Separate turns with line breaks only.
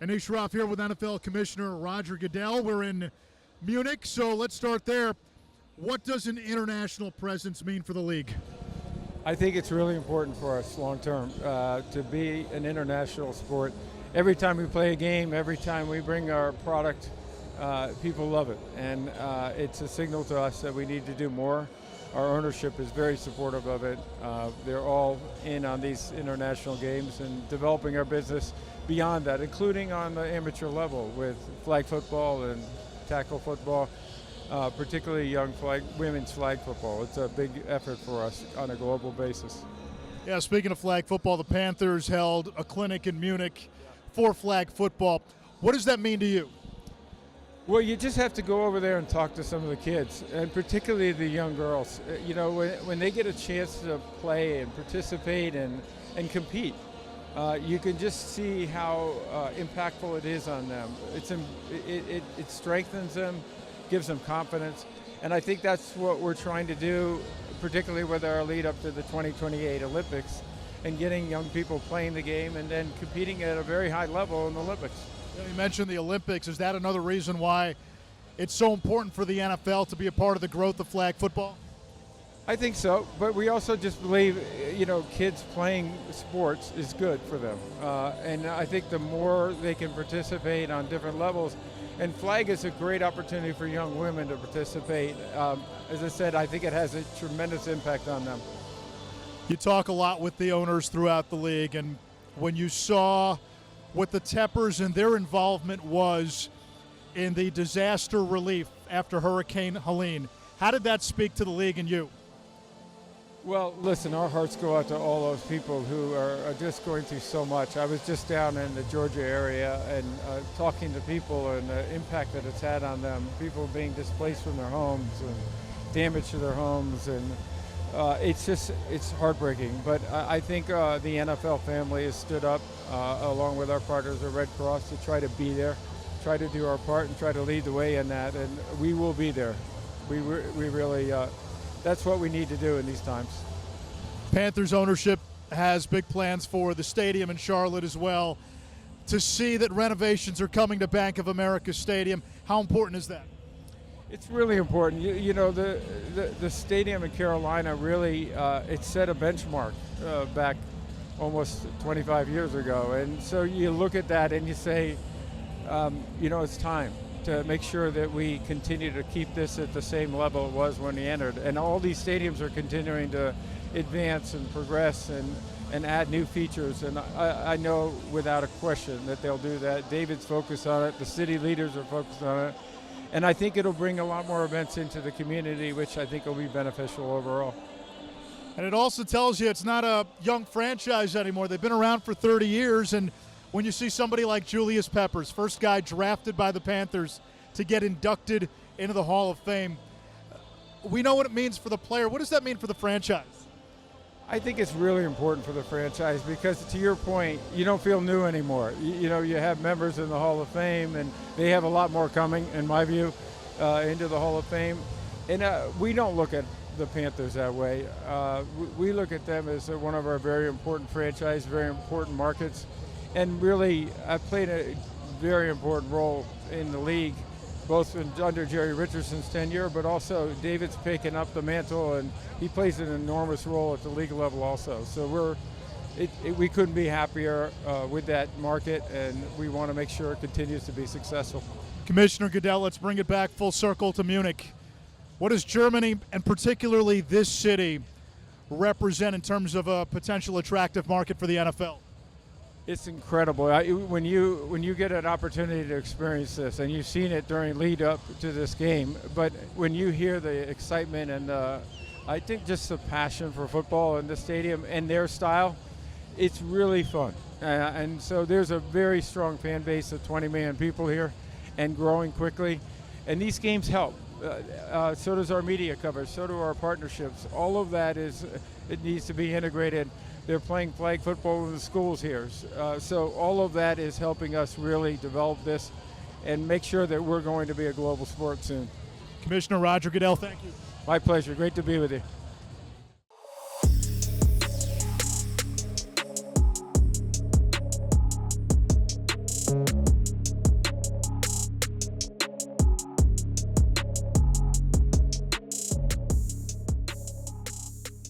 Anish, Shroff here with NFL Commissioner Roger Goodell. We're in Munich, so let's start there. What does an international presence mean for the league?
I think it's really important for us long term to be an international sport. Every time we play a game, every time we bring our product, people love it. And it's a signal to us that we need to do more. Our ownership is very supportive of it. They're all in on these international games and developing our business beyond that, including on the amateur level with flag football and tackle football, particularly young women's flag football. It's a big effort for us on a global basis.
Yeah, speaking of flag football, the Panthers held a clinic in Munich for flag football. What does that mean to you?
Well, you just have to go over there and talk to some of the kids, and particularly the young girls. You know, when they get a chance to play and participate and compete, you can just see how impactful it is on them. It strengthens them, gives them confidence, and I think that's what we're trying to do, particularly with our lead up to the 2028 Olympics, and getting young people playing the game and then competing at a very high level in the Olympics.
You mentioned the Olympics. Is that another reason why it's so important for the NFL to be a part of the growth of flag football?
I think so, but we also just believe, you know, kids playing sports is good for them. And I think the more they can participate on different levels, and flag is a great opportunity for young women to participate. As I said, I think it has a tremendous impact on them.
You talk a lot with the owners throughout the league, and when you saw what the Teppers and their involvement was in the disaster relief after Hurricane Helene, how did that speak to the league and you?
Well, listen, our hearts go out to all those people who are just going through so much. I was just down in the Georgia area and talking to people and the impact that it's had on them, people being displaced from their homes and damage to their homes, and it's heartbreaking. But I think the NFL family has stood up along with our partners at Red Cross to try to be there, try to do our part and try to lead the way in that, and we will be there. We really, that's what we need to do in these times.
Panthers ownership has big plans for the stadium in Charlotte as well. To see that renovations are coming to Bank of America Stadium, how important is that?
It's really important. You know, the stadium in Carolina really, it set a benchmark back almost 25 years ago. And so you look at that and you say, you know, it's time to make sure that we continue to keep this at the same level it was when we entered. And all these stadiums are continuing to advance and progress and add new features. And I know without a question that they'll do that. David's focused on it. The city leaders are focused on it. And I think it'll bring a lot more events into the community, which I think will be beneficial overall.
And it also tells you it's not a young franchise anymore. They've been around for 30 years, and when you see somebody like Julius Peppers, first guy drafted by the Panthers to get inducted into the Hall of Fame, we know what it means for the player. What does that mean for the franchise?
I think it's really important for the franchise because, to your point, you don't feel new anymore. You know, you have members in the Hall of Fame, and they have a lot more coming, in my view, into the Hall of Fame. And we don't look at the Panthers that way. We look at them as one of our very important franchise, very important markets. And really, I've played a very important role in the league, both under Jerry Richardson's tenure, but also David's picking up the mantle, and he plays an enormous role at the league level also. So we couldn't be happier with that market, and we want to make sure it continues to be successful.
Commissioner Goodell, let's bring it back full circle to Munich. What does Germany, and particularly this city, represent in terms of a potential attractive market for the NFL?
It's incredible. When you get an opportunity to experience this, and you've seen it during lead up to this game, but when you hear the excitement and I think just the passion for football in the stadium and their style, it's really fun. And so there's a very strong fan base of 20 million people here and growing quickly. And these games help. So does our media coverage, so do our partnerships. All of that it needs to be integrated. They're playing flag football in the schools here. So all of that is helping us really develop this and make sure that we're going to be a global sport soon.
Commissioner Roger Goodell, thank you.
My pleasure. Great to be with you.